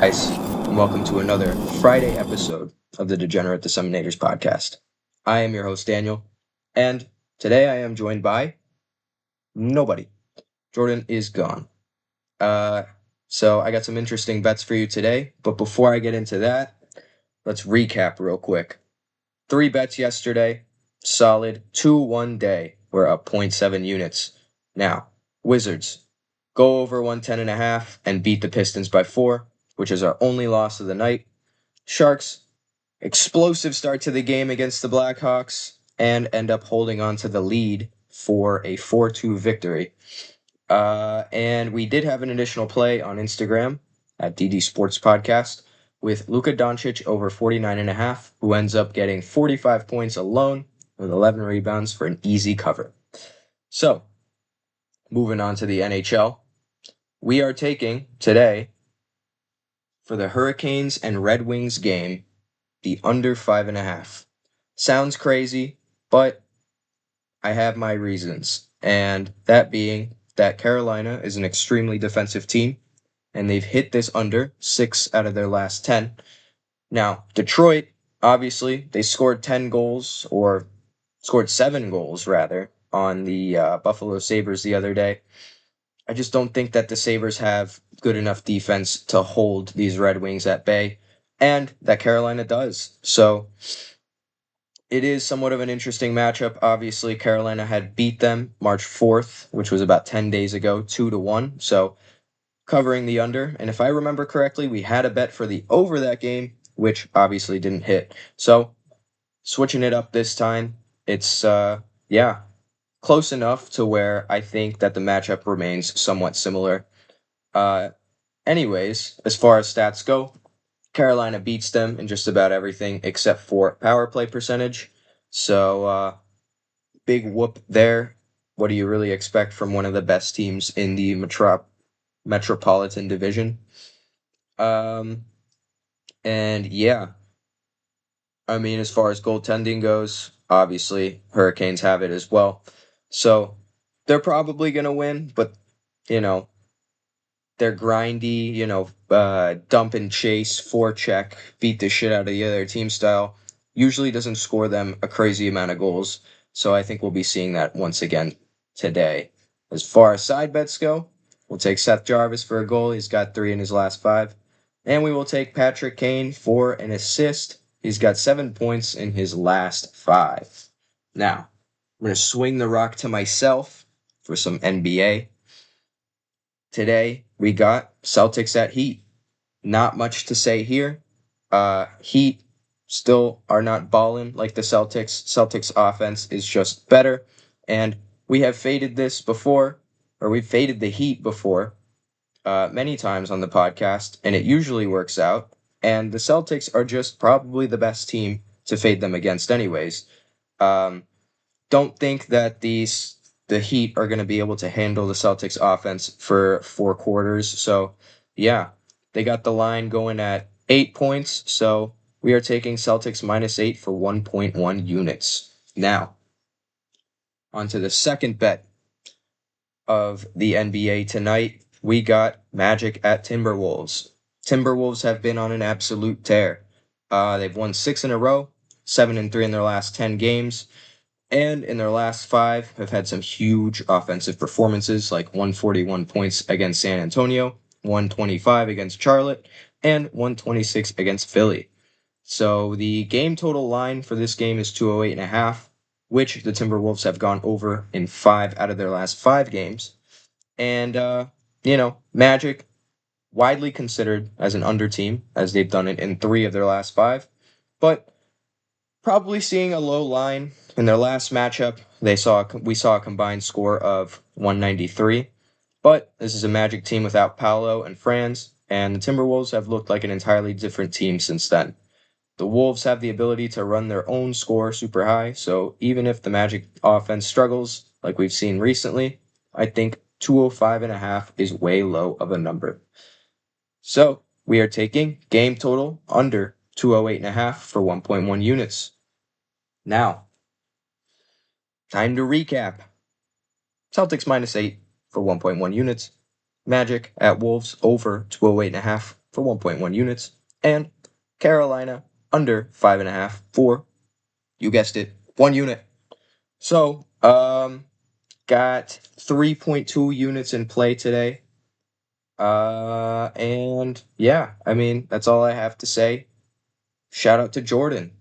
guys, and welcome to another Friday episode of the Degenerate Disseminators podcast. I am your host, Daniel, and today I am joined by nobody. Jordan is gone. Uh, so I got some interesting bets for you today, but before I get into that, let's recap real quick. 3 bets yesterday, solid 2-1 day. We're up zero point 0.7 units. Now, Wizards, go over 110.5 and beat the Pistons by 4, which is our only loss of the night. Sharks, explosive start to the game against the Blackhawks and end up holding on to the lead for a 4-2 victory. And we did have an additional play on Instagram at DD Sports Podcast with Luka Doncic over 49.5, who ends up getting 45 points alone with 11 rebounds for an easy cover. So, moving on to the NHL, we are taking today for the Hurricanes and Red Wings game the under 5.5. Sounds crazy, but I have my reasons. And that being that Carolina is an extremely defensive team, and they've hit this under 6 out of their last 10. Now, Detroit, obviously, they scored 10 goals, or scored 7 goals, rather, on the Buffalo Sabres the other day. I just don't think that the Sabres have good enough defense to hold these Red Wings at bay, and that Carolina does. So it is somewhat of an interesting matchup. Obviously, Carolina had beat them March 4th, which was about 10 days ago, 2-1. So covering the under. And if I remember correctly, we had a bet for the over that game, which obviously didn't hit. So switching it up this time, it's, close enough to where I think that the matchup remains somewhat similar. Uh, Anyways, as far as stats go, Carolina beats them in just about everything except for power play percentage. So, big whoop there. What do you really expect from one of the best teams in the Metropolitan Division? Um, and yeah, I mean, as far as goaltending goes, obviously Hurricanes have it as well. So they're probably going to win, but, you know, they're grindy, dump and chase, forecheck, beat the shit out of the other team style. Usually doesn't score them a crazy amount of goals. So I think we'll be seeing that once again today. As far as side bets go, we'll take Seth Jarvis for a goal. He's got 3 in his last 5. And we will take Patrick Kane for an assist. He's got 7 points in his last 5. Now, I'm going to swing the rock to myself for some NBA. Today, we got Celtics at Heat. Not much to say here. Heat still are not balling like the Celtics. Celtics offense is just better. And we have faded this before, or we've faded the Heat before, many times on the podcast, and it usually works out. And the Celtics are just probably the best team to fade them against anyways. Um, don't think that the Heat are going to be able to handle the Celtics offense for 4 quarters. So, yeah, they got the line going at 8 points. So, we are taking Celtics -8 for 1.1 units. Now, on to the second bet of the NBA tonight. We got Magic at Timberwolves. Timberwolves have been on an absolute tear. They've won 6 in a row, 7-3 in their last 10 games. And in their last 5, have had some huge offensive performances, like 141 points against San Antonio, 125 against Charlotte, and 126 against Philly. So the game total line for this game is 208.5, which the Timberwolves have gone over in 5 out of their last 5 games. And, Magic, widely considered as an under team, as they've done it in 3 of their last 5. But probably seeing a low line in their last matchup. We saw a combined score of 193, but this is a Magic team without Paolo and Franz, and the Timberwolves have looked like an entirely different team since then. The Wolves have the ability to run their own score super high, so even if the Magic offense struggles, like we've seen recently, I think 205.5 is way low of a number. So we are taking game total under 208.5 for 1.1 units. Now, time to recap. Celtics -8 for 1.1 units. Magic at Wolves over 208.5 for 1.1 units, and Carolina under 5.5 for, you guessed it, 1 unit. So, got 3.2 units in play today. And yeah, I mean, that's all I have to say. Shout out to Jordan.